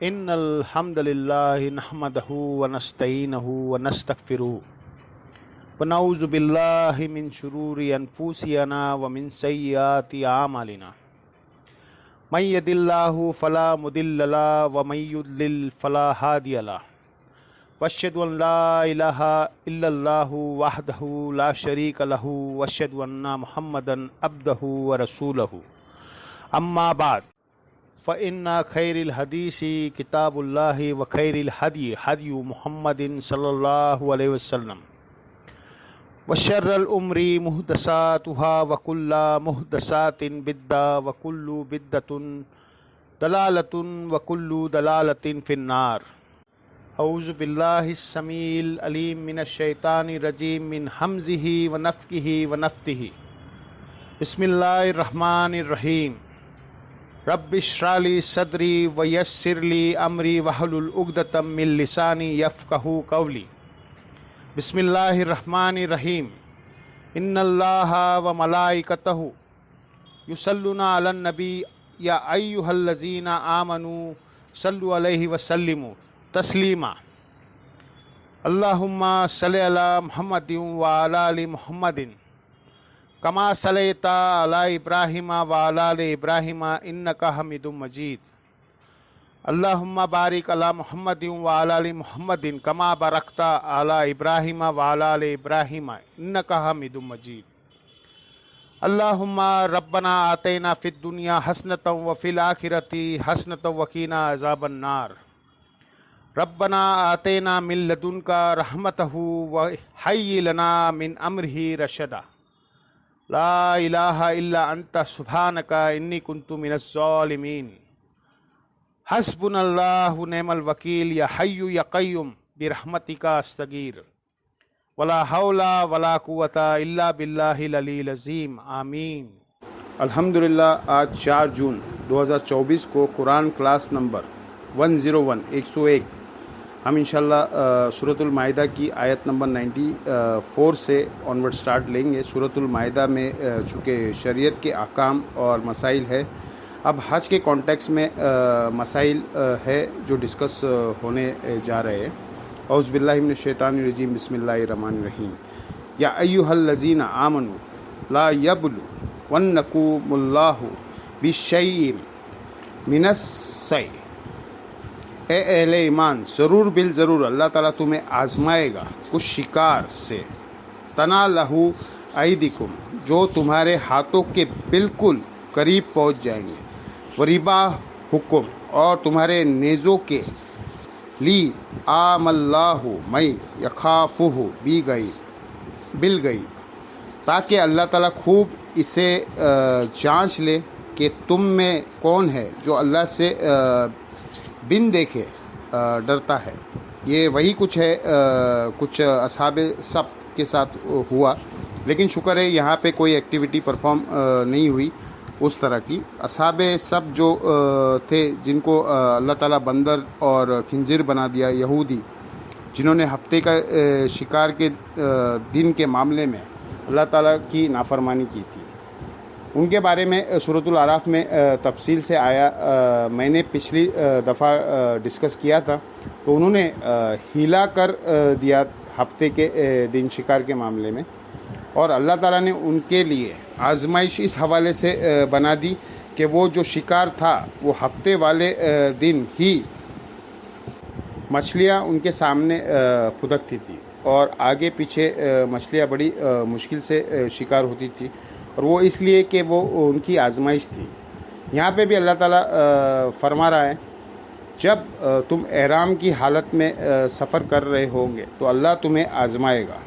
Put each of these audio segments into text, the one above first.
इन्नल हम्दलिल्लाहि नहमदहु व नस्तईनुहु व नस्तगफिरुहु व नऊज़ु बिल्लाहि मिन शुरूरि अनफुसिना व मिन सय्यिआति आमालिना मन यहदिल्लाहु फला मुदिल्ल लहु व मन युद्लिल फला हादिय लहु वअशहदु अन ला इलाहा इल्लल्लाहु वहदहु ला शरीक लहु वअशहदु अन्ना मुहम्मदन अब्दहु व रसूलहु अम्मा बाद फ़इन्ना खैरिल हदीसी किताबुल्लाहि व खैरिल हदी हदी मुहम्मदिन सल्लल्लाहु अलैहि वसल्लम व शर्रल उम्री मुहदसातुहा व कुल्ला मुहदसातिन बिद्दा व कुल्लु बिद्दतुन दलालतुन व कुल्लु दलालतिन फिन्नार। औज़ु बिल्लाहिस समील अलीम मिनश शैतानिर रजीम मिन हमज़िही व नफ़्किही व नफ़्तिही। बिस्मिल्लाहिर रहमानिर रहीम। रब्बि इश्रह ली सदरी व यस्सिर ली अमरी वहलुल उक़दतम मिन लिसानी यफ़क़हू क़ौली। बिस्मिल्लाहिर रहमानिर रहीम। इन्नल्लाहा व मलाइकतहु युसल्लूना अलन नबी या अय्युहल्लज़ीना आमनू सल्लु अलैहि व सल्लिमू तस्लीमा। अल्लाहुम्मा सल्लि अला मुहम्मदिन व अला आलि मुहम्मदिन कमा सल्लैता अला इब्राहीम व अला आलि इब्राहीम इन्नका हमीदुम मजीद। अल्लाहुम्मा बारिक अला मुहम्मदिन व अला आलि मुहम्मदिन कमा बारकता अला इब्राहीम व अला आलि इब्राहीम इन्नका हमीदुम मजीद। अल्लाहुम्मा रब्बना आतैना फिद दुनिया हसनतन व फिल आखिरति हसनतन व क़ीना अज़ाबन नार। रब्बना आतैना मिन लदुनका रहमतहु व हय्यि लना मिन अम्रिही रशदा। ला इलाहा इल्ला अंता सुब्हानका इन्नी कुन्तु मिनज़ ज़ालिमीन। हस्बुनल्लाहु निअमल वकील या हय्यु या क़य्यूम बिरहमतिका अस्तगीर वला हौला वला कुव्वता इल्ला बिल्लाहिल अलील अज़ीम आमीन। अल्हम्दुलिल्लाह, आज 4 जून 2024 को कुरान क्लास नंबर 101 हम इंशाल्लाह सूरतुल माइदा की आयत नंबर 94 से ऑनवर्ड स्टार्ट लेंगे। सूरतुल माइदा में चूँकि शरीयत के अहकाम और मसाइल है, अब हज के कॉन्टेक्स्ट में मसाइल है जो डिस्कस होने जा रहे हैं। औज़ु बिल्लाहि मिनश शैतानिर रजीम बिस्मिल्लाहिर रहमानिर रहीम। या अय्युहल्लज़ीना आमनू ला यब्लुवन्नकुमुल्लाहु बिशैइन मिनस सै। ए अहले ईमान, ज़रूर बिल ज़रूर अल्लाह ताला तुम्हें आज़माएगा कुछ शिकार से। तना लहू ऐदिकुम, जो तुम्हारे हाथों के बिल्कुल करीब पहुँच जाएंगे। वरिबा हुकुम, और तुम्हारे नेज़ों के ली आमल्लाहु मई यखाफुहु बिल गई, ताकि अल्लाह ताला खूब इसे जांच ले कि तुम में कौन है जो अल्लाह से बिन देखे डरता है। ये वही कुछ है कुछ असहाबे सब के साथ हुआ, लेकिन शुक्र है यहाँ पे कोई एक्टिविटी परफॉर्म नहीं हुई उस तरह की। असहाबे सब जो थे जिनको अल्लाह ताला बंदर और खिंजीर बना दिया, यहूदी जिन्होंने हफ्ते का शिकार के दिन के मामले में अल्लाह ताला की नाफरमानी की थी, उनके बारे में सूरतुल आराफ में तफसील से आया। मैंने पिछली दफ़ा डिस्कस किया था, तो उन्होंने हीला कर दिया हफ्ते के दिन शिकार के मामले में, और अल्लाह ताला ने उनके लिए आजमाइश इस हवाले से बना दी कि वो जो शिकार था वो हफ्ते वाले दिन ही मछलियाँ उनके सामने फुदकती थी, और आगे पीछे मछलियाँ बड़ी मुश्किल से शिकार होती थी, और वो इसलिए कि वो उनकी आजमाइश थी। यहाँ पे भी अल्लाह ताला फरमा रहा है, जब तुम एहराम की हालत में सफ़र कर रहे होंगे तो अल्लाह तुम्हें आजमाएगा।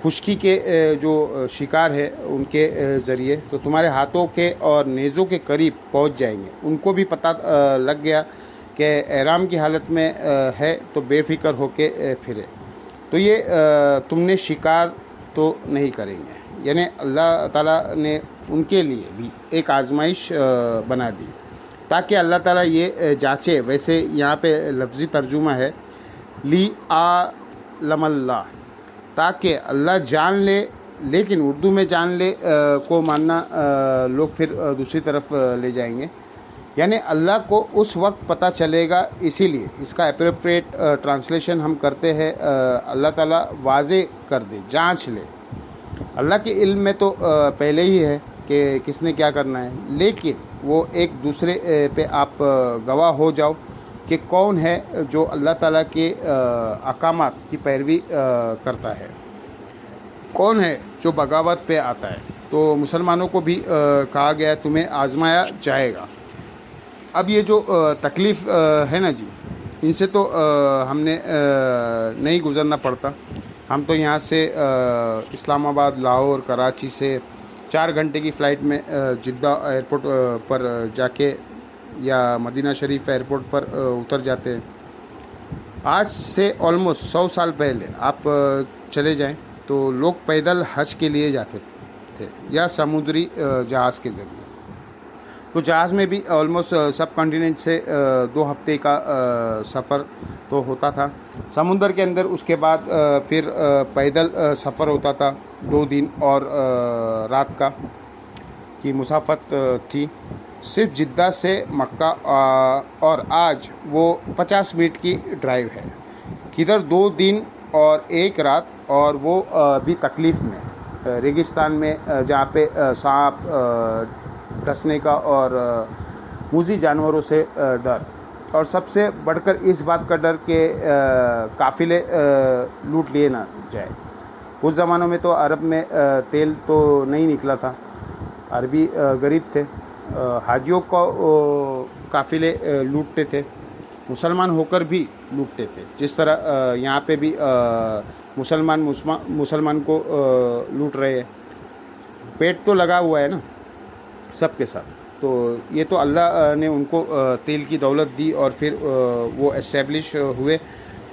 खुश्की के जो शिकार है उनके ज़रिए तो तुम्हारे हाथों के और नेज़ों के करीब पहुँच जाएंगे। उनको भी पता लग गया कि एहराम की हालत में है, तो बेफिक्र होके फिरे। तो ये तुमने शिकार तो नहीं करेंगे, यानी अल्लाह ताला ने उनके लिए भी एक आजमाइश बना दी, ताकि अल्लाह ताला ये जांचे। वैसे यहाँ पे लफ्ज़ी तर्जुमा है ली आलमल्लाह, ताकि अल्लाह जान ले, लेकिन उर्दू में जान ले को मानना लोग फिर दूसरी तरफ ले जाएंगे यानी अल्लाह को उस वक्त पता चलेगा, इसीलिए इसका एप्रोप्रिएट ट्रांसलेशन हम करते हैं अल्लाह ताला वाजे कर दे, जांच ले। अल्लाह के इल्म में तो पहले ही है कि किसने क्या करना है, लेकिन वो एक दूसरे पे आप गवाह हो जाओ कि कौन है जो अल्लाह ताला के अहकामात की पैरवी करता है, कौन है जो बगावत पे आता है। तो मुसलमानों को भी कहा गया तुम्हें आजमाया जाएगा। अब ये जो तकलीफ़ है ना जी, इनसे तो हमने नहीं गुज़रना पड़ता। हम तो यहाँ से इस्लामाबाद, लाहौर, कराची से 4 घंटे की फ़्लाइट में जिद्दा एयरपोर्ट पर जाके या मदीना शरीफ एयरपोर्ट पर उतर जाते हैं। आज से ऑलमोस्ट 100 साल पहले आप चले जाएं तो लोग पैदल हज के लिए जाते थे या समुद्री जहाज़ के ज़रिए। तो जहाज़ में भी ऑलमोस्ट सब कॉन्टिनेंट से 2 हफ्ते का सफ़र तो होता था समुंदर के अंदर। उसके बाद फिर पैदल सफ़र होता था 2 दिन और रात का की मुसाफत थी सिर्फ जिद्दा से मक्का। और आज वो 50 मिनट की ड्राइव है, किधर 2 दिन और 1 रात, और वो भी तकलीफ़ में रेगिस्तान में जहाँ पे सांप डसने का और मूज़ी जानवरों से डर, और सबसे बढ़कर इस बात का डर कि काफ़िले लूट लिए ना जाए। उस ज़मानों में तो अरब में तेल तो नहीं निकला था, अरबी गरीब थे, हाजियों को काफ़िले लूटते थे, मुसलमान होकर भी लूटते थे। जिस तरह यहाँ पे भी मुसलमान को लूट रहे हैं। पेट तो लगा हुआ है ना सबके साथ। तो ये तो अल्लाह ने उनको तेल की दौलत दी और फिर वो एस्टेब्लिश हुए।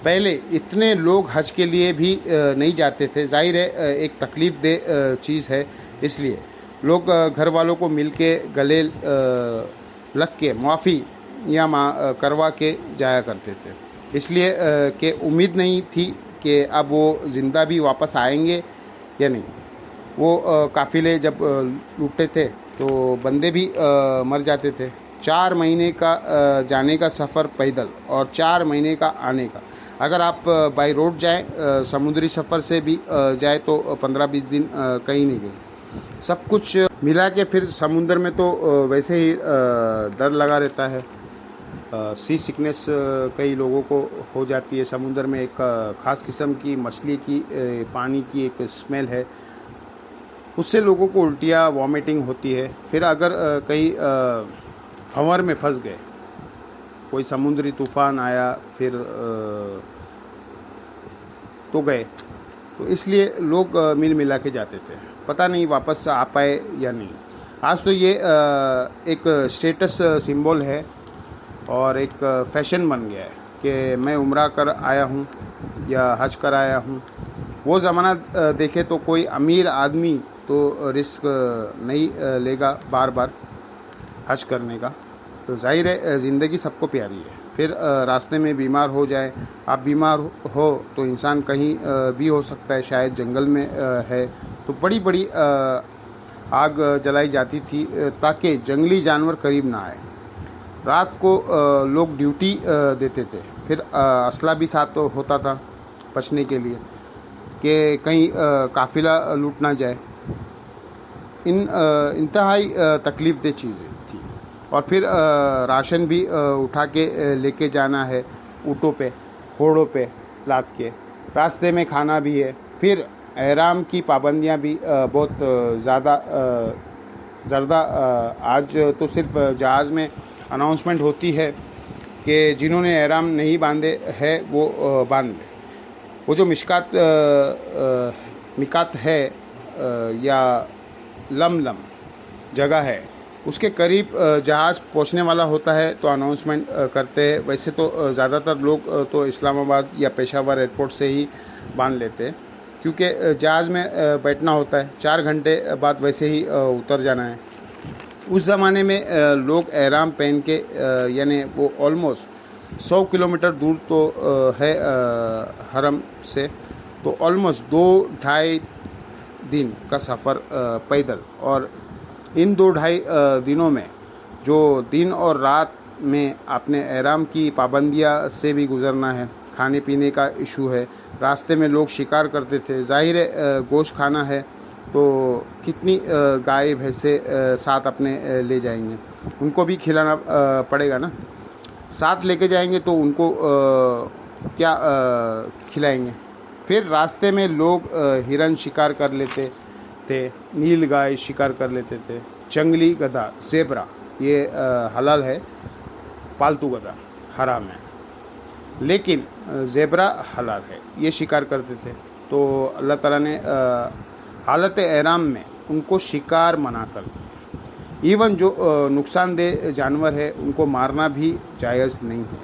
पहले इतने लोग हज के लिए भी नहीं जाते थे। जाहिर है एक तकलीफ़ दे चीज़ है, इसलिए लोग घर वालों को मिल के गले लग के माफ़ी या करवा के जाया करते थे, इसलिए कि उम्मीद नहीं थी कि अब वो ज़िंदा भी वापस आएंगे या नहीं। वो काफ़िले जब लूटते थे तो बंदे भी मर जाते थे। 4 महीने का जाने का सफ़र पैदल और 4 महीने का आने का। अगर आप बाई रोड जाएं, समुद्री सफ़र से भी जाए तो 15-20 दिन कहीं नहीं गए। सब कुछ मिला के फिर समुंदर में तो वैसे ही डर लगा रहता है। सी सिकनेस कई लोगों को हो जाती है। समुंदर में एक ख़ास किस्म की मछली की पानी की एक स्मेल है, उससे लोगों को उल्टियाँ वॉमिटिंग होती है। फिर अगर कहीं भंवर में फंस गए, कोई समुद्री तूफ़ान आया फिर तो गए, तो इसलिए लोग मिल मिला के जाते थे। पता नहीं वापस आ पाए या नहीं। आज तो ये एक स्टेटस सिंबल है और एक फैशन बन गया है कि मैं उम्रा कर आया हूँ या हज कर आया हूँ। वो ज़माना देखे तो कोई अमीर आदमी तो रिस्क नहीं लेगा बार बार हज करने का। तो जाहिर है ज़िंदगी सबको प्यारी है। फिर रास्ते में बीमार हो जाए, आप बीमार हो तो इंसान कहीं भी हो सकता है, शायद जंगल में है तो बड़ी बड़ी आग जलाई जाती थी ताकि जंगली जानवर करीब ना आए। रात को लोग ड्यूटी देते थे। फिर असला भी साथ होता था बचने के लिए कि कहीं काफ़िला लूट ना जाए। इंतहाई तकलीफ़ दे चीज़ें थी। और फिर राशन भी उठा के लेके जाना है ऊँटों पे, घोड़ों पे लाद के। रास्ते में खाना भी है। फिर एहराम की पाबंदियां भी बहुत ज़्यादा आज तो सिर्फ जहाज़ में अनाउंसमेंट होती है कि जिन्होंने एहराम नहीं बांधे है वो बांध लें। वो जो मिकात है या लम जगह है, उसके करीब जहाज़ पहुंचने वाला होता है तो अनाउंसमेंट करते हैं। वैसे तो ज़्यादातर लोग तो इस्लामाबाद या पेशावर एयरपोर्ट से ही बांध लेते हैं, क्योंकि जहाज़ में बैठना होता है। 4 घंटे बाद वैसे ही उतर जाना है। उस ज़माने में लोग एहराम पहन के यानी वो ऑलमोस्ट 100 किलोमीटर दूर तो है हरम से, तो ऑलमोस्ट 2-2.5 दिन का सफ़र पैदल। और इन 2-2.5 दिनों में जो दिन और रात में आपने एहराम की पाबंदियाँ से भी गुजरना है। खाने पीने का इशू है, रास्ते में लोग शिकार करते थे, जाहिर है गोश्त खाना है तो कितनी गाय भैंसे साथ अपने ले जाएंगे, उनको भी खिलाना पड़ेगा ना। साथ लेके जाएंगे तो उनको क्या खिलाएंगे। फिर रास्ते में लोग हिरन शिकार कर लेते थे, नील गाय शिकार कर लेते थे, जंगली गधा ज़ेब्रा ये हलाल है, पालतू गधा हराम है, लेकिन ज़ेब्रा हलाल है, ये शिकार करते थे। तो अल्लाह ताला ने हालत एहराम में उनको शिकार मना कर, इवन जो नुकसानदेह जानवर है उनको मारना भी जायज़ नहीं है,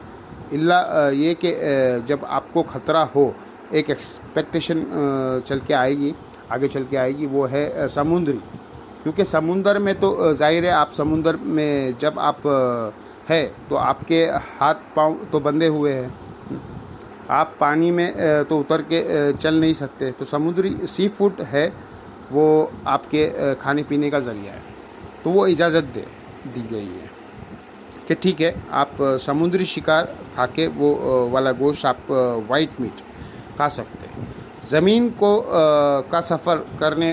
इल्ला ये कि जब आपको ख़तरा हो, एक एक्सपेक्टेशन चल के आएगी, आगे चल के आएगी, वो है समुद्री। क्योंकि समुंदर में तो जाहिर है आप समुंदर में जब आप है तो आपके हाथ पांव तो बंधे हुए हैं, आप पानी में तो उतर के चल नहीं सकते। तो समुद्री सी फूड है वो आपके खाने पीने का ज़रिया है, तो वो इजाज़त दी गई है कि ठीक है आप समुद्री शिकार खा के वो वाला गोश्त आप वाइट मीट खा सकते हैं। ज़मीन को का सफ़र करने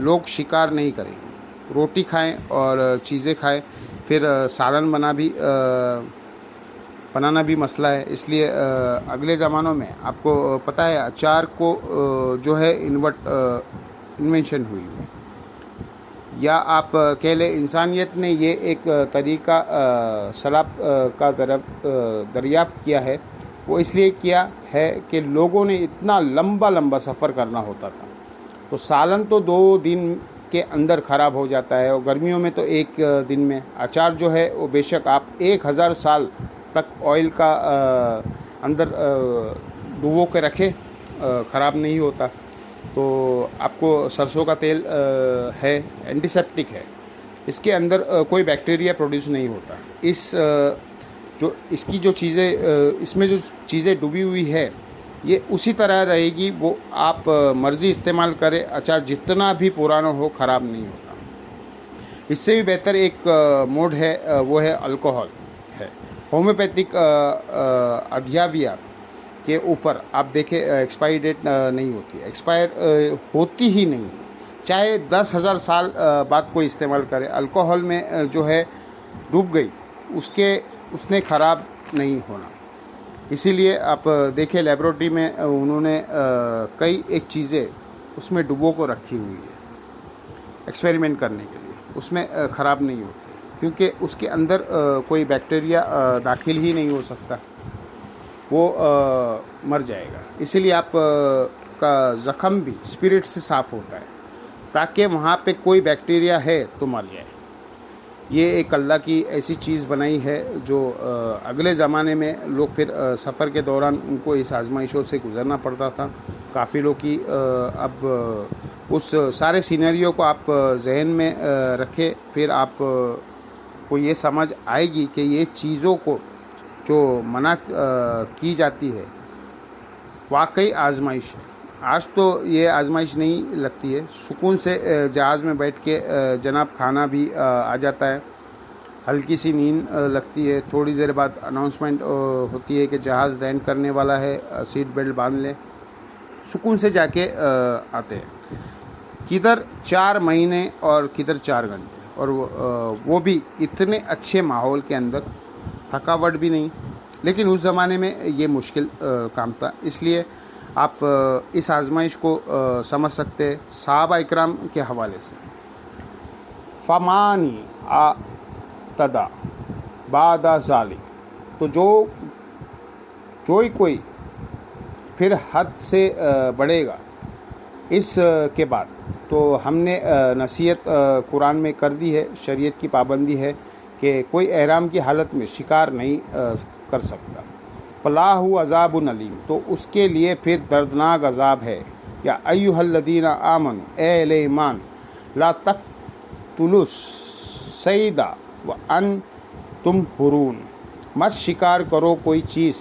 लोग शिकार नहीं करेंगे, रोटी खाएं और चीज़ें खाएं। फिर सालन बनाना भी मसला है, इसलिए अगले ज़मानों में आपको पता है अचार को जो है इन्वेंशन हुई है, या आप कह लें इंसानियत ने ये एक तरीका सलाब का दरियाफ्त किया है। वो इसलिए किया है कि लोगों ने इतना लंबा सफ़र करना होता था, तो सालन तो 2 दिन के अंदर ख़राब हो जाता है, और गर्मियों में तो 1 दिन में। अचार जो है वो बेशक आप 1000 साल तक ऑयल का अंदर डुबो के रखे ख़राब नहीं होता। तो आपको सरसों का तेल है, एंटीसेप्टिक है, इसके अंदर कोई बैक्टीरिया प्रोड्यूस नहीं होता। इसकी जो चीज़ें इसमें जो चीज़ें डूबी हुई है ये उसी तरह रहेगी, वो आप मर्ज़ी इस्तेमाल करें, अचार जितना भी पुराना हो ख़राब नहीं होता। इससे भी बेहतर एक मोड है, वो है अल्कोहल है। होम्योपैथिक अद्याविया के ऊपर आप देखें एक्सपायरी डेट नहीं होती, एक्सपायर होती ही नहीं, चाहे 10,000 साल बाद कोई इस्तेमाल करे। अल्कोहल में जो है डूब गई उसने ख़राब नहीं होना। इसीलिए आप देखें लेबोरेटरी में उन्होंने कई एक चीज़ें उसमें डुबो को रखी हुई है एक्सपेरिमेंट करने के लिए, उसमें ख़राब नहीं होती, क्योंकि उसके अंदर कोई बैक्टीरिया दाखिल ही नहीं हो सकता, वो मर जाएगा। इसीलिए आप का ज़ख़म भी स्पिरिट से साफ़ होता है, ताकि वहाँ पे कोई बैक्टीरिया है तो मर जाए। ये एक अल्लाह की ऐसी चीज़ बनाई है जो अगले ज़माने में लोग फिर सफ़र के दौरान उनको इस आजमाइशों से गुज़रना पड़ता था। काफ़िलों की अब उस सारे सीनरियो को आप जहन में रखें, फिर आप को ये समझ आएगी कि ये चीज़ों को जो मना की जाती है वाकई आजमाइश है। आज तो ये आजमाइश नहीं लगती है, सुकून से जहाज़ में बैठ के जनाब खाना भी आ जाता है, हल्की सी नींद लगती है, थोड़ी देर बाद अनाउंसमेंट होती है कि जहाज़ लैंड करने वाला है, सीट बेल्ट बांध लें, सुकून से जाके आते हैं। किधर 4 महीने और किधर 4 घंटे, और वो भी इतने अच्छे माहौल के अंदर, थकावट भी नहीं। लेकिन उस ज़माने में ये मुश्किल काम था, इसलिए आप इस आजमाइश को समझ सकते हैं सहाबा इकराम के हवाले से। फमानी आ तदा बादा ज़ालिक, तो जो कोई फिर हद से बढ़ेगा इस के बाद, तो हमने नसीहत कुरान में कर दी है, शरीयत की पाबंदी है कि कोई एहराम की हालत में शिकार नहीं कर सकता। फलाहु अज़ाबुन अलीम, तो उसके लिए फिर दर्दनाक अज़ाब है। या अय्युहल्लज़ीना आमनु, ए ईमान, ला तक़्तुलुस सैदा व तुम हुरून, मत शिकार करो कोई चीज़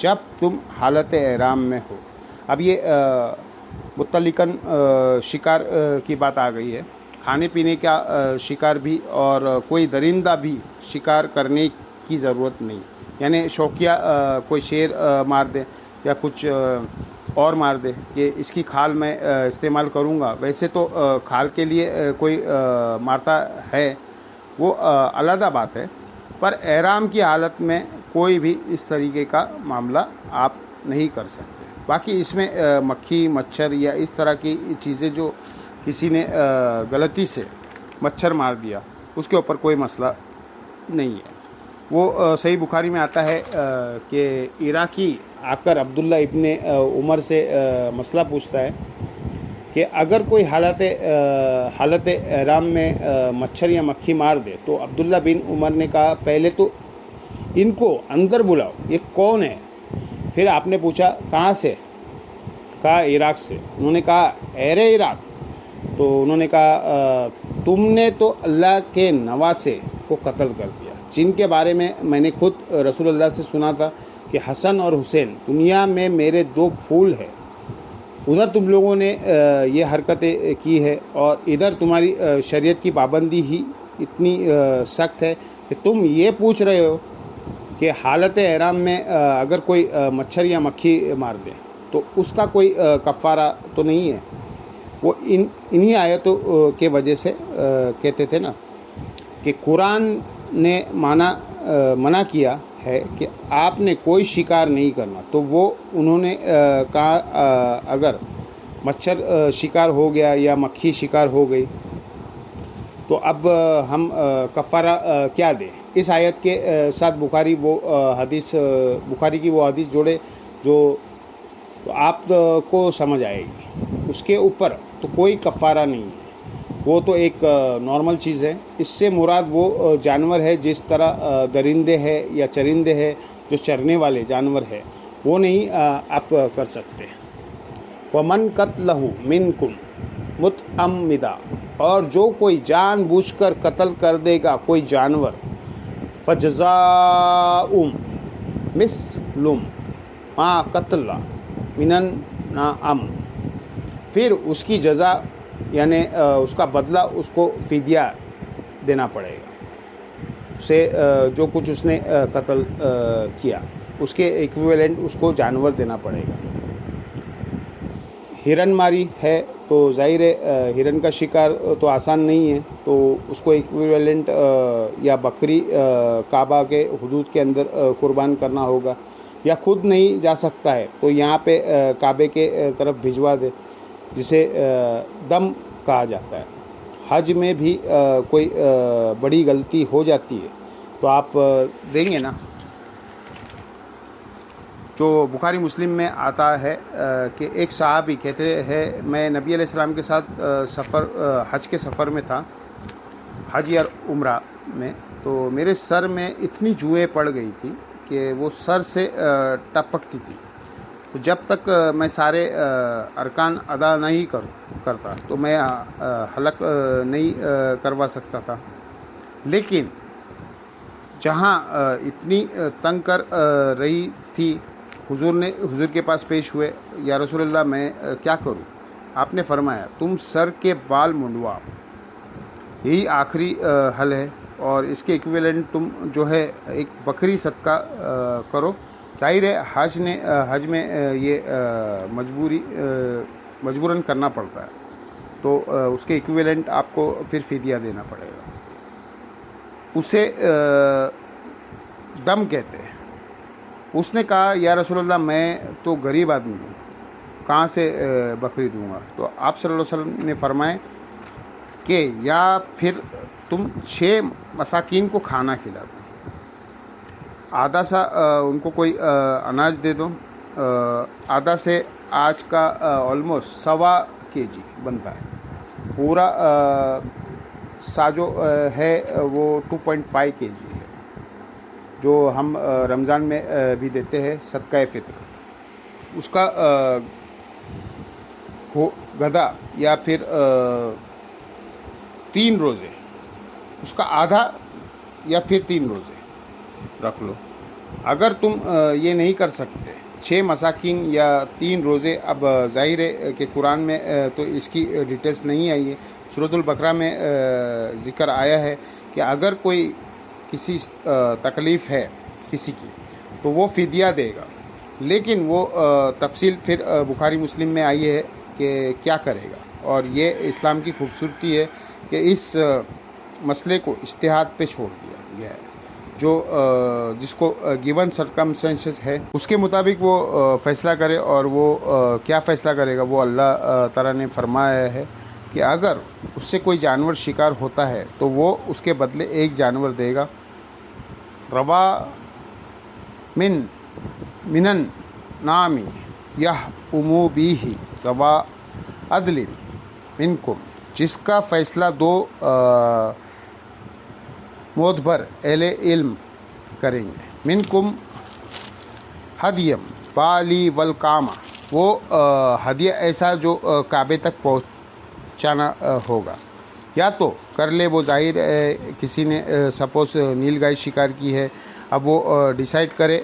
जब तुम हालत एहराम में हो। अब ये मुतल्लिकन शिकार की बात आ गई है। खाने पीने का शिकार भी और कोई दरिंदा भी शिकार करने की ज़रूरत नहीं। यानी शौकिया कोई शेर मार दे या कुछ और मार दे कि इसकी खाल मैं इस्तेमाल करूँगा, वैसे तो खाल के लिए कोई मारता है, वो अलग बात है। पर एहराम की हालत में कोई भी इस तरीके का मामला आप नहीं कर सकते। बाकी इसमें मक्खी मच्छर या इस तरह की चीज़ें जो किसी ने गलती से मच्छर मार दिया, उसके ऊपर कोई मसला नहीं है। वो सही बुखारी में आता है कि इराकी आकर अब्दुल्ला इब्ने उमर से मसला पूछता है कि अगर कोई हालत एहराम में मच्छर या मक्खी मार दे, तो अब्दुल्ला बिन उमर ने कहा पहले तो इनको अंदर बुलाओ, ये कौन है? फिर आपने पूछा कहाँ से? कहा इराक से। उन्होंने कहा अरे इराक। तो उन्होंने कहा तुमने तो अल्लाह के नवासे को कत्ल कर दिया, जिनके बारे में मैंने खुद रसूलुल्लाह से सुना था कि हसन और हुसैन दुनिया में मेरे दो फूल हैं। उधर तुम लोगों ने ये हरकतें की है और इधर तुम्हारी शरीयत की पाबंदी ही इतनी सख्त है कि तुम ये पूछ रहे हो कि हालत एहराम में अगर कोई मच्छर या मक्खी मार दे तो उसका कोई कफ़ारा तो नहीं है। वो इन्हीं आयतों के वजह से कहते थे ना कि कुरान ने मना किया है कि आपने कोई शिकार नहीं करना। तो वो उन्होंने कहा अगर मच्छर शिकार हो गया या मक्खी शिकार हो गई तो अब हम कफ़ारा क्या दें। इस आयत के साथ बुखारी की वो हदीस जोड़े जो तो आपको समझ आएगी। उसके ऊपर तो कोई कफ़ारा नहीं है, वो तो एक नॉर्मल चीज़ है। इससे मुराद वो जानवर है जिस तरह दरिंदे हैं या चरिंदे हैं, जो चरने वाले जानवर है, वो नहीं आप कर सकते। वमन कत्लहु मिनकुम मुतअम्मिदा, और जो कोई जानबूझकर कत्ल कर देगा कोई जानवर, फजज़ाउम मिस्लुम मा कत्ला मिनन नाअम, फिर उसकी जज़ा यानी उसका बदला उसको फिदिया देना पड़ेगा। उसे जो कुछ उसने कत्ल किया उसके इक्विवेलेंट उसको जानवर देना पड़ेगा। हिरन मारी है तो जाहिर है हिरन का शिकार तो आसान नहीं है, तो उसको इक्विवेलेंट या बकरी काबा के हुदूद के अंदर कुर्बान करना होगा, या खुद नहीं जा सकता है तो यहाँ पे काबे के तरफ भिजवा दे, जिसे दम कहा जाता है। हज में भी कोई बड़ी गलती हो जाती है तो आप देंगे ना। जो बुखारी मुस्लिम में आता है कि एक सहाबी कहते हैं मैं नबी अलैहिस्सलाम के साथ हज के सफ़र में था, हज या उम्रा में, तो मेरे सर में इतनी जुएँ पड़ गई थी कि वो सर से टपकती थी। तो जब तक मैं सारे अरकान अदा नहीं करता तो मैं हलक नहीं करवा सकता था। लेकिन जहाँ इतनी तंग कर रही थी, हुजूर के पास पेश हुए, या रसूलुल्लाह मैं क्या करूँ? आपने फरमाया तुम सर के बाल मुंडवाओ, यही आखिरी हल है, और इसके इक्विवेलेंट तुम जो है एक बकरी सदका करो। जाहिर है हज में ये मजबूरन करना पड़ता है, तो उसके इक्विवेलेंट आपको फिर फिदिया देना पड़ेगा। उसे दम कहते हैं। उसने कहा या रसूलुल्लाह मैं तो गरीब आदमी हूँ, कहाँ से बकरी दूंगा? तो आप सल्लल्लाहु अलैहि वसल्लम ने फरमाए कि या फिर तुम 6 मसाकीन को खाना खिला दो, आधा सा उनको कोई अनाज दे दो। आधा से आज का ऑलमोस्ट 1.25 kg बनता है। पूरा सा जो है वो 2.5 kg है, जो हम रमज़ान में भी देते हैं सदका फ़ित्र। उसका गधा या फिर 3 रोज़े, उसका आधा या फिर 3 रोज़े रख लो। अगर तुम ये नहीं कर सकते 6 मसाकिन या 3 रोज़े, अब जाहिर है कि कुरान में तो इसकी डिटेल्स नहीं आई है, सूरतुल बकरा में ज़िक्र आया है कि अगर कोई किसी तकलीफ़ है किसी की तो वो फ़िदिया देगा, लेकिन वो तफसील फिर बुखारी मुस्लिम में आई है कि क्या करेगा। और ये इस्लाम की खूबसूरती है कि इस मसले को इज्तिहाद पे छोड़ दिया गया है। जो जिसको गिवन सर्कमस्टेंसेस है उसके मुताबिक वो फ़ैसला करे, और वो क्या फ़ैसला करेगा वो अल्लाह ताला ने फरमाया है कि अगर उससे कोई जानवर शिकार होता है तो वो उसके बदले एक जानवर देगा। रवा मिनन नामी यह उमू बीही सवा अदलिन मिनकुम, जिसका फ़ैसला दो मोतबर अहले इल्म करेंगे। मिनकुम हदियम बाली वल कामा, वो हदिया ऐसा जो काबे तक पहुँचाना होगा। या तो कर ले वो जाहिर किसी ने सपोज़ नीलगाय शिकार की है, अब वो डिसाइड करे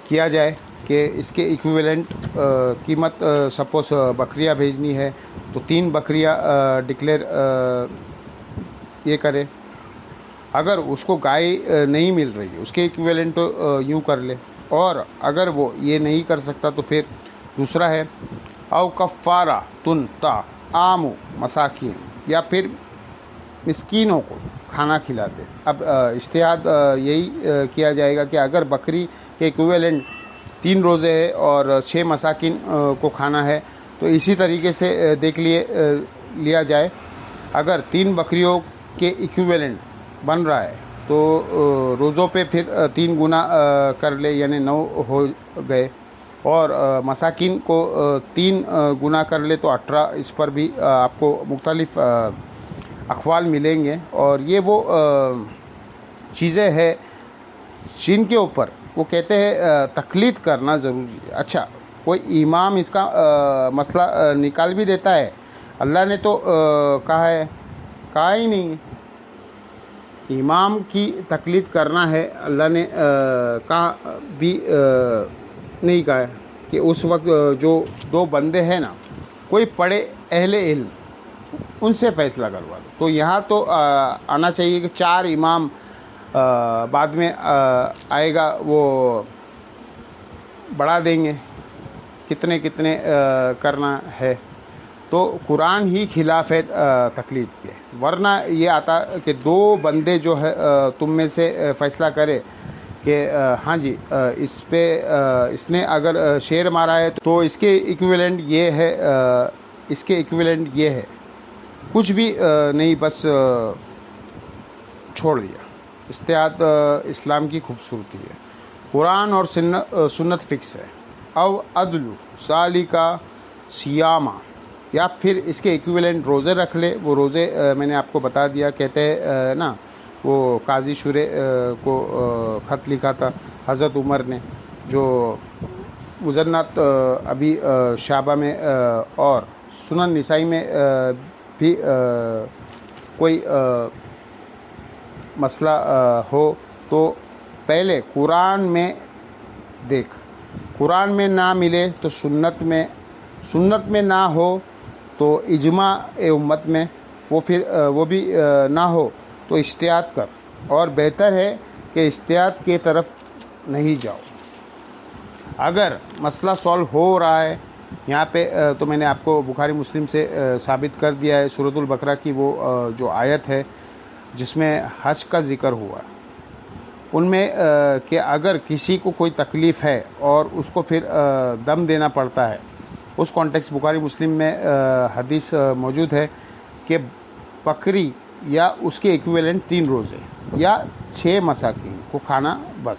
किया जाए कि इसके इक्विवेलेंट कीमत सपोज़ बकरियां भेजनी है तो 3 बकरियां डिक्लेयर ये करे। अगर उसको गाय नहीं मिल रही है उसके इक्विवेलेंट तो यूँ कर ले, और अगर वो ये नहीं कर सकता तो फिर दूसरा है औ कफ़ारा तुन ता आमु मसाकिन, या फिर मिस्कीनों को खाना खिलाते। अब इज्तिहाद यही किया जाएगा कि अगर बकरी के इक्विवेलेंट 3 रोज़े है और 6 मसाकिन को खाना है तो इसी तरीके से देख लिया जाए। अगर 3 बकरियों के इक्विवेलेंट बन रहा है तो रोज़ों पे फिर 3 गुना कर ले, यानी 9 हो गए, और मसाकिन को 3 गुना कर ले तो 18। इस पर भी आपको मुख्तलिफ अक़वाल मिलेंगे। और ये वो चीज़ें हैं जिनके ऊपर वो कहते हैं तक़लीद करना ज़रूरी है। अच्छा, कोई इमाम इसका मसला निकाल भी देता है, अल्लाह ने तो कहा ही नहीं है इमाम की तक़लीद करना है। अल्लाह ने कहा भी नहीं कहा है कि उस वक्त जो 2 बंदे हैं ना, कोई पढ़े अहले इल्म, उनसे फ़ैसला करवा दो। तो यहाँ तो आना चाहिए कि 4 इमाम बाद में आएगा, वो बढ़ा देंगे कितने कितने करना है। तो कुरान ही खिलाफ है तक़लीद के, वरना ये आता कि 2 बंदे जो है तुम में से फ़ैसला करे कि हाँ जी इस पे इसने अगर शेर मारा है तो इसके इक्विवेलेंट ये है, इसके इक्विवेलेंट ये है, कुछ भी नहीं, बस छोड़ दिया। इज्तिहाद इस्लाम की खूबसूरती है। कुरान और सुन्नत फ़िक्स है। अव अदलु सालिका सियामा, या फिर इसके इक्विवेलेंट रोज़े रख ले। वो रोज़े मैंने आपको बता दिया, कहते हैं ना, वो काजी शुरे को ख़त लिखा था हज़रत उमर ने, जो मुज़न्नत अभी शाबा में और सुनन निसाई में भी कोई मसला हो तो पहले कुरान में देख, कुरान में ना मिले तो सुन्नत में ना हो तो इजमा ए उम्मत में, वो भी ना हो तो इज्तिहाद कर। और बेहतर है कि इज्तिहाद के तरफ नहीं जाओ। अगर मसला सॉल्व हो रहा है यहाँ पे तो मैंने आपको बुखारी मुस्लिम से साबित कर दिया है। सूरतुल बकरा की वो जो आयत है जिसमें हज का ज़िक्र हुआ, उनमें कि अगर किसी को कोई तकलीफ़ है और उसको फिर दम देना पड़ता है, उस कॉन्टेक्स्ट बुखारी मुस्लिम में हदीस मौजूद है कि बकरी या उसके इक्विवेलेंट 3 रोज़े या 6 मसाकिन को खाना, बस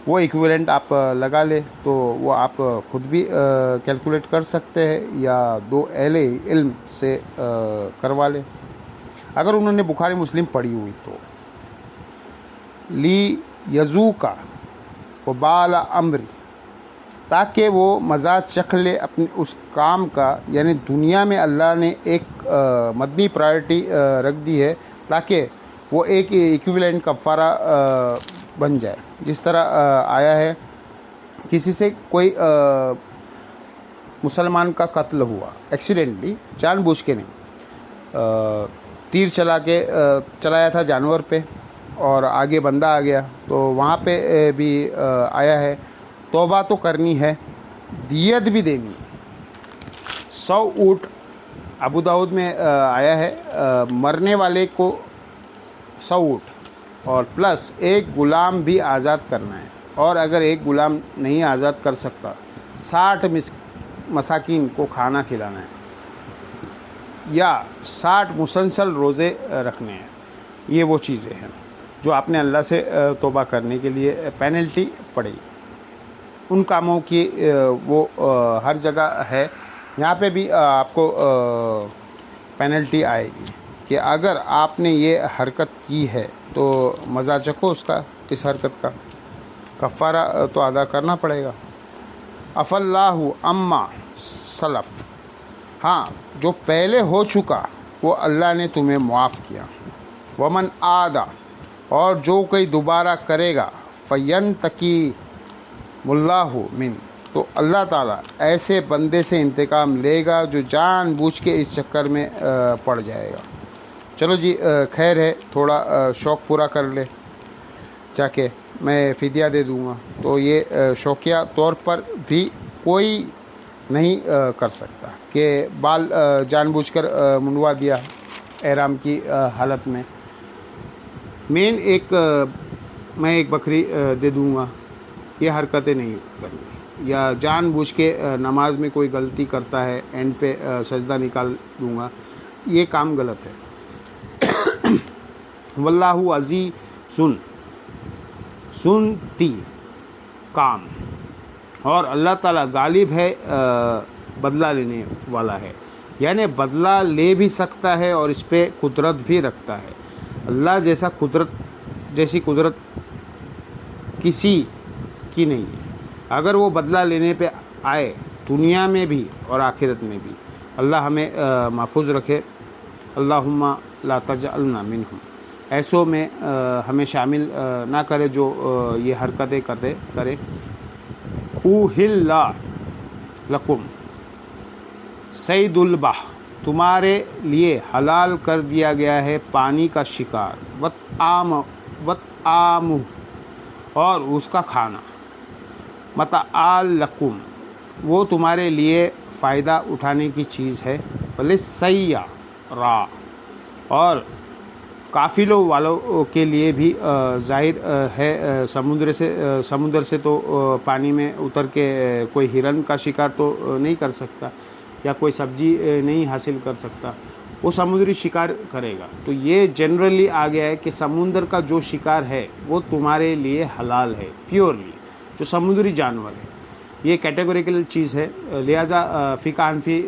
वो इक्विवेलेंट आप लगा ले तो वो आप खुद भी कैलकुलेट कर सकते हैं या 2 अहले इल्म से करवा ले अगर उन्होंने बुखारी मुस्लिम पढ़ी हुई तो। ली यजू का वबाल अम्री, ताकि वो मज़ा चख ले अपने उस काम का, यानी दुनिया में अल्लाह ने एक मदनी प्रायोरिटी रख दी है ताकि वो एक इक्विवेलेंट कफ़ारा बन जाए। जिस तरह आया है, किसी से कोई मुसलमान का कत्ल हुआ एक्सीडेंटली, जानबूझ के नहीं, तीर चलाया था जानवर पे और आगे बंदा आ गया, तो वहाँ पे भी आया है तौबा तो करनी है, दियत भी देनी है। 100 ऊँट अबू दाऊद में आया है, मरने वाले को 100 ऊँट और प्लस एक गुलाम भी आज़ाद करना है, और अगर एक गुलाम नहीं आज़ाद कर सकता 60 मसाकीन को खाना खिलाना है या 60 मुसलसल रोज़े रखने हैं। ये वो चीज़ें हैं जो आपने अल्लाह से तौबा करने के लिए पेनल्टी पड़ेगी। उन कामों की वो हर जगह है, यहाँ पे भी आपको पेनल्टी आएगी कि अगर आपने ये हरकत की है तो मज़ा चखो उसका, इस हरकत का कफ़ारा तो अदा करना पड़ेगा। अफ़ल्लाहु अम्मा सलफ़, हाँ जो पहले हो चुका वो अल्लाह ने तुम्हें मुआफ़ किया। वमन आदा, और जो कोई दोबारा करेगा, फ़यंतकी मुल्लाहु मिन, तो अल्लाह ताला ऐसे बंदे से इंतकाम लेगा जो जानबूझ के इस चक्कर में पड़ जाएगा। चलो जी, खैर है, थोड़ा शौक़ पूरा कर ले जाके, मैं फ़िदिया दे दूँगा। तो ये शौकिया तौर पर भी कोई नहीं कर सकता कि बाल जानबूझकर मुंडवा दिया एहराम की हालत में। मैं एक बकरी दे दूँगा, ये हरकतें नहीं करनी। या जानबूझ के नमाज में कोई गलती करता है, एंड पे सजदा निकाल दूँगा, ये काम गलत है। वल्लाहु अज़ीज़ुन, सुनती काम, और अल्लाह ताला गालिब है, बदला लेने वाला है, यानी बदला ले भी सकता है और इस पे कुदरत भी रखता है। अल्लाह जैसी कुदरत किसी की नहीं है। अगर वो बदला लेने पे आए दुनिया में भी और आखिरत में भी, अल्लाह हमें महफूज रखे। अल्लाहुम्मा ला तजअलना मिनहुम, ऐसों में हमें शामिल ना करे जो ये हरकतें करे। उहिल्ला लकुम सैदुल बाह, तुम्हारे लिए हलाल कर दिया गया है पानी का शिकार, वत आमु, और उसका खाना, मतआल लकुम, वो तुम्हारे लिए फ़ायदा उठाने की चीज़ है। भले सय्यारा, और काफ़िलों वालों के लिए भी जाहिर है। समुद्र से तो पानी में उतर के कोई हिरन का शिकार तो नहीं कर सकता या कोई सब्जी नहीं हासिल कर सकता, वो समुद्री शिकार करेगा। तो ये जनरली आ गया है कि समुद्र का जो शिकार है वो तुम्हारे लिए हलाल है, प्योरली जो समुद्री जानवर है, ये कैटेगोरिकल चीज़ है। लिहाजा फ़िक़्ह हनफ़ी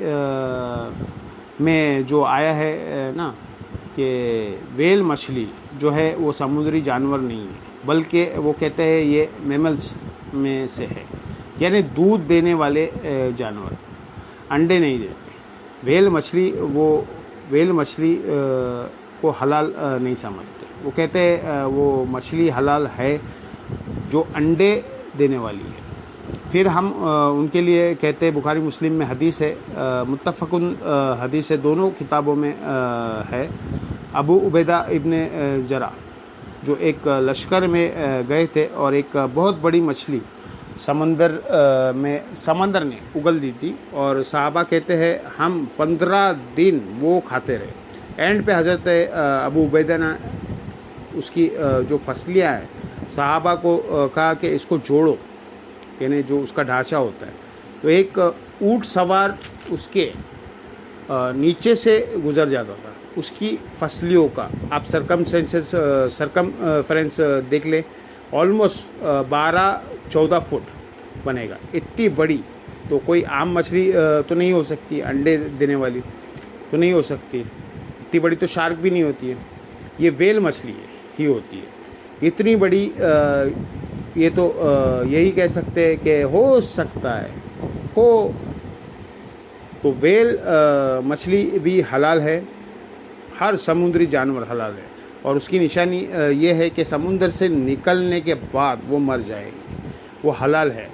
में जो आया है ना कि वेल मछली जो है वो समुद्री जानवर नहीं है, बल्कि वो कहते हैं ये मैमल्स में से है, यानी दूध देने वाले जानवर, अंडे नहीं देते। वेल मछली को हलाल नहीं समझते, वो कहते हैं वो मछली हलाल है जो अंडे देने वाली है। फिर हम उनके लिए कहते हैं, बुखारी मुस्लिम में हदीस है, मुत्तफ़क़ुन हदीस है, दोनों किताबों में है। अबू उबैदा इब्न जरा जो एक लश्कर में गए थे और एक बहुत बड़ी मछली समंदर ने उगल दी थी, और सहाबा कहते हैं हम 15 दिन वो खाते रहे। एंड पे हज़रत अबू उबैदा ने उसकी जो फसलियाँ हैं सहाबा को कहा कि इसको जोड़ो, यानी जो उसका ढांचा होता है। तो एक ऊँट सवार उसके नीचे से गुजर जाता था, उसकी फसलियों का आप सरकमफ्रेंस देख ले, ऑलमोस्ट 12-14 फुट बनेगा, इतनी बड़ी। तो कोई आम मछली तो नहीं हो सकती, अंडे देने वाली तो नहीं हो सकती, इतनी बड़ी तो शार्क भी नहीं होती है, ये वेल मछली ही होती है इतनी बड़ी। ये तो यही कह सकते हैं कि हो सकता है हो। तो वेल मछली भी हलाल है, हर समुद्री जानवर हलाल है, और उसकी निशानी ये है कि समुद्र से निकलने के बाद वो मर जाएगी, वो हलाल है।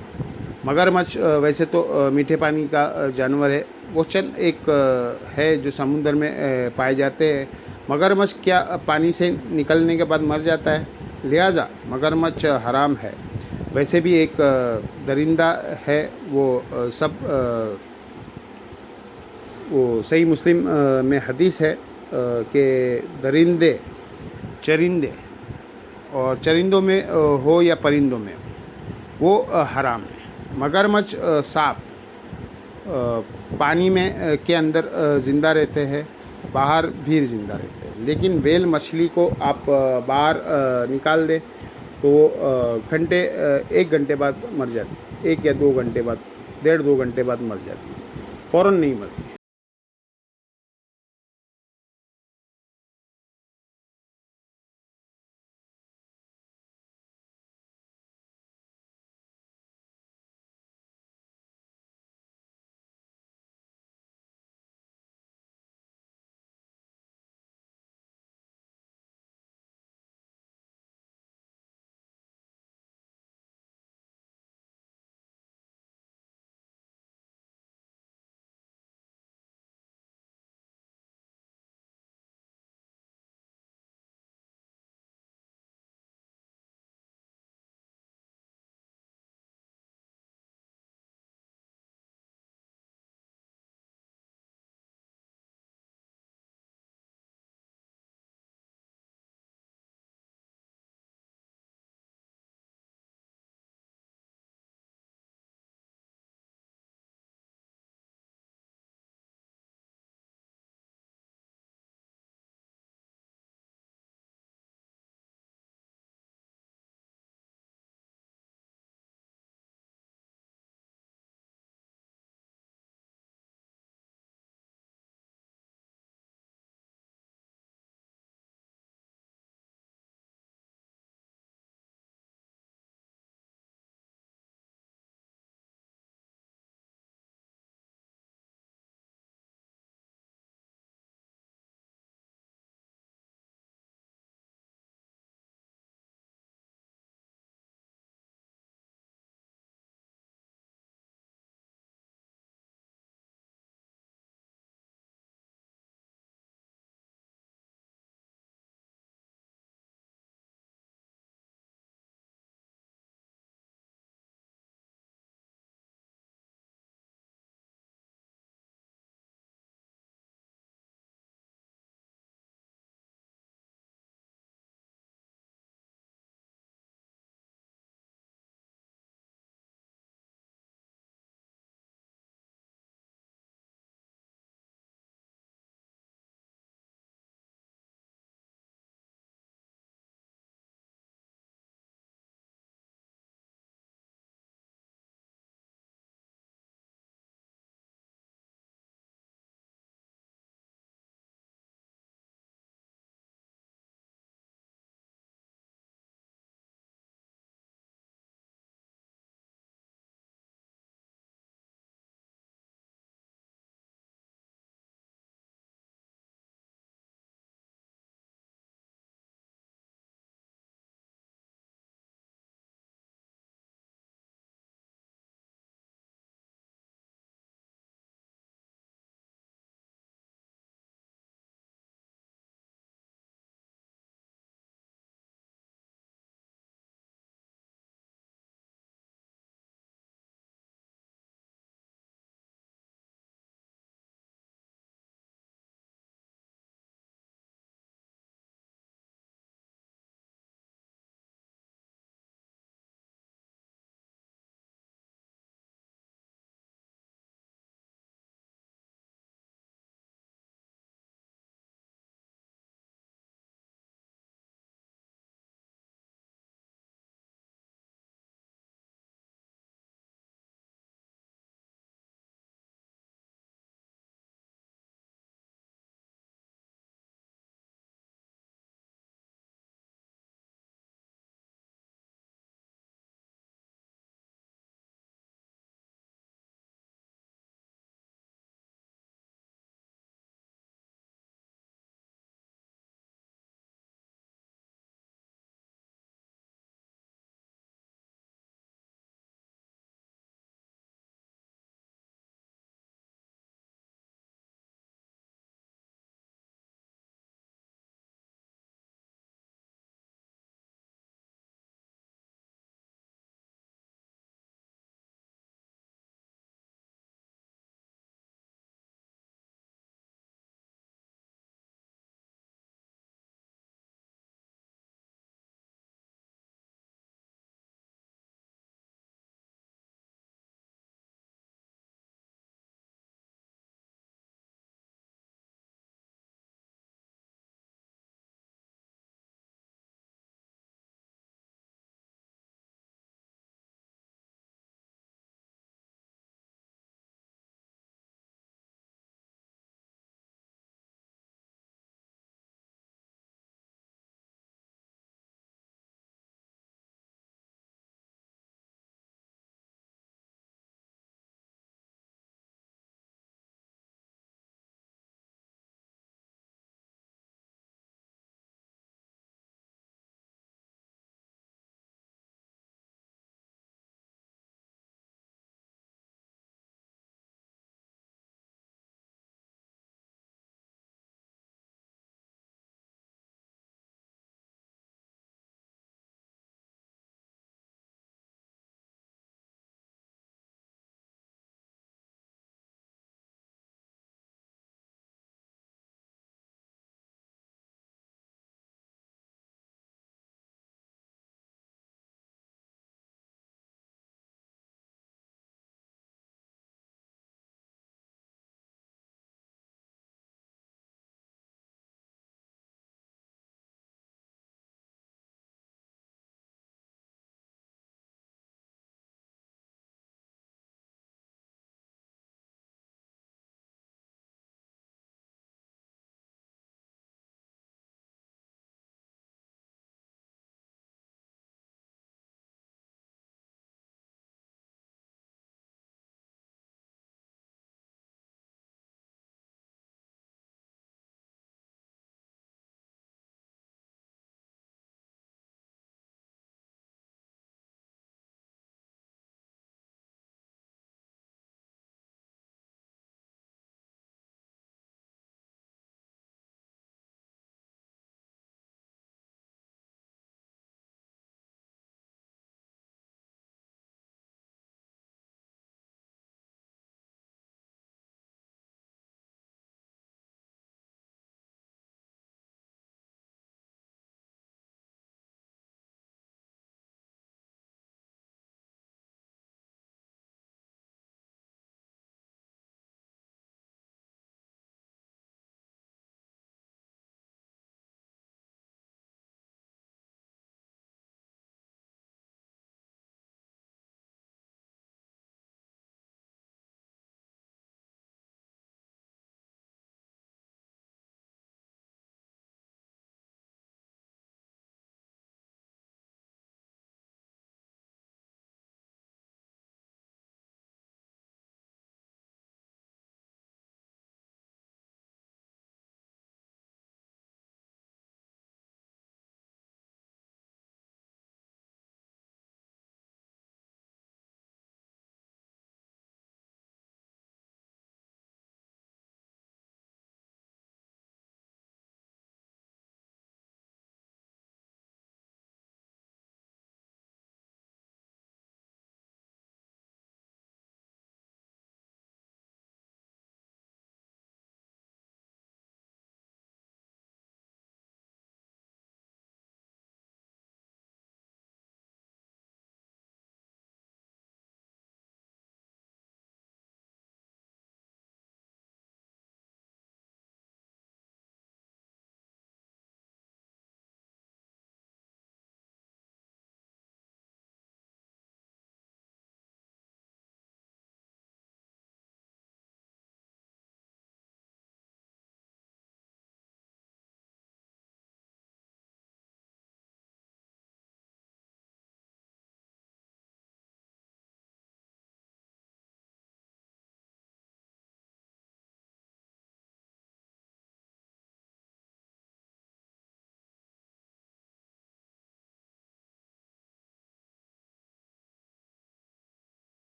मगरमच्छ वैसे तो मीठे पानी का जानवर है। क्वेश्चन एक है जो समुद्र में पाए जाते हैं। मगरमच्छ क्या पानी से निकलने के बाद मर जाता है? लिहाजा मगरमच्छ हराम है। वैसे भी एक दरिंदा है, वो सही मुस्लिम में हदीस है कि दरिंदे, चरिंदे और चरिंदों में हो या परिंदों में वो हराम है। मगरमच्छ सांप पानी में के अंदर ज़िंदा रहते हैं, बाहर भी ज़िंदा रहते हैं। लेकिन व्हेल मछली को आप बाहर निकाल दें तो वो घंटे 1 घंटे बाद मर जाती है, 1 या 2 घंटे बाद, 1.5-2 घंटे बाद मर जाती है, फ़ौरन नहीं मरती।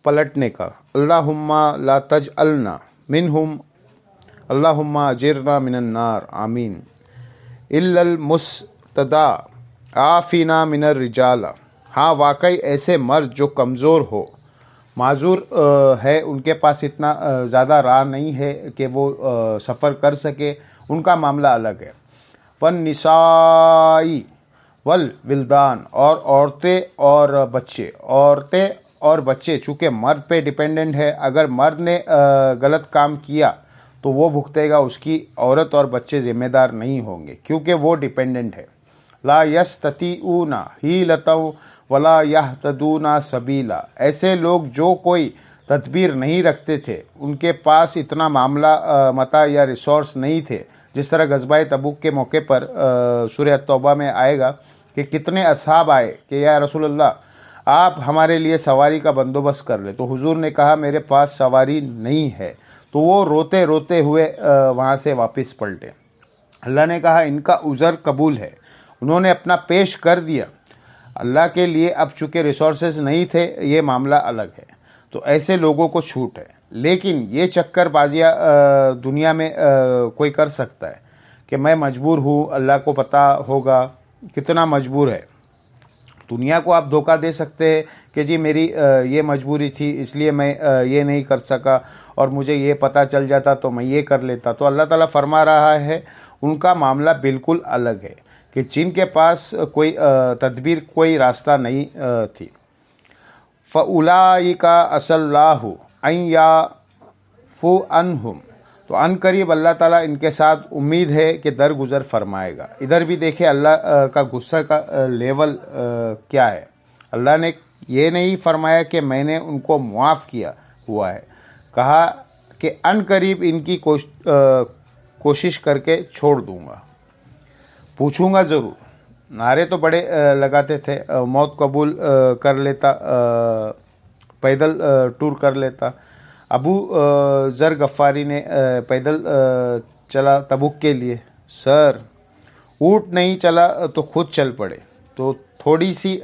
पलटने का। अल्लाहुम्मा ला तजअलना मिनहुम अल्लाहुम्मा अजिरना मिनन नार आमीन। इल्लल मुस्तदा आफिना मिनर रिजाला। हाँ, वाकई ऐसे मर्द जो कमज़ोर हो, माजूर है, उनके पास इतना ज़्यादा राह नहीं है कि वो सफ़र कर सके, उनका मामला अलग है। वन निसाई वल विल्दान, और औरतें और बच्चे चूँकि मर्द पे डिपेंडेंट है, अगर मर्द ने गलत काम किया तो वो भुगतेगा, उसकी औरत और बच्चे ज़िम्मेदार नहीं होंगे क्योंकि वो डिपेंडेंट है। ला यस्ततीऊना हीलतौ वला यहतदूना सबीला। ऐसे लोग जो कोई तदबीर नहीं रखते थे, उनके पास इतना मामला मता या रिसोर्स नहीं थे, जिस तरह गज़वाए तबूक के मौके पर सूरह तौबा में आएगा कि कितने असहाब आए कि या रसूलल्लाह आप हमारे लिए सवारी का बंदोबस्त कर ले। तो हुजूर ने कहा मेरे पास सवारी नहीं है। तो वो रोते रोते हुए वहाँ से वापस पलटे। अल्लाह ने कहा इनका उज़र कबूल है, उन्होंने अपना पेश कर दिया अल्लाह के लिए। अब चूँकि रिसोर्सेज नहीं थे, ये मामला अलग है, तो ऐसे लोगों को छूट है। लेकिन ये चक्करबाजियाँ दुनिया में कोई कर सकता है कि मैं मजबूर हूँ, अल्लाह को पता होगा कितना मजबूर है। दुनिया को आप धोखा दे सकते हैं कि जी मेरी ये मजबूरी थी इसलिए मैं ये नहीं कर सका, और मुझे ये पता चल जाता तो मैं ये कर लेता। तो अल्लाह ताला फरमा रहा है उनका मामला बिल्कुल अलग है कि जिनके पास कोई तदबीर, कोई रास्ता नहीं थी। फ़उलाइका असल्लाहु अन याफ़ू अन्हुम। तो अनकरीब अल्लाह ताला इनके साथ उम्मीद है कि दरगुजर फरमाएगा। इधर भी देखें अल्लाह का गुस्सा का लेवल क्या है। अल्लाह ने ये नहीं फरमाया कि मैंने उनको मुआफ़ किया हुआ है, कहा कि अनकरीब इनकी कोशिश करके छोड़ दूँगा, पूछूंगा ज़रूर। नारे तो बड़े लगाते थे, मौत कबूल कर लेता, पैदल टूर कर लेता। अबू ज़र गफ़ारी ने पैदल चला तबुक के लिए। सर, ऊँट नहीं चला तो खुद चल पड़े। तो थोड़ी सी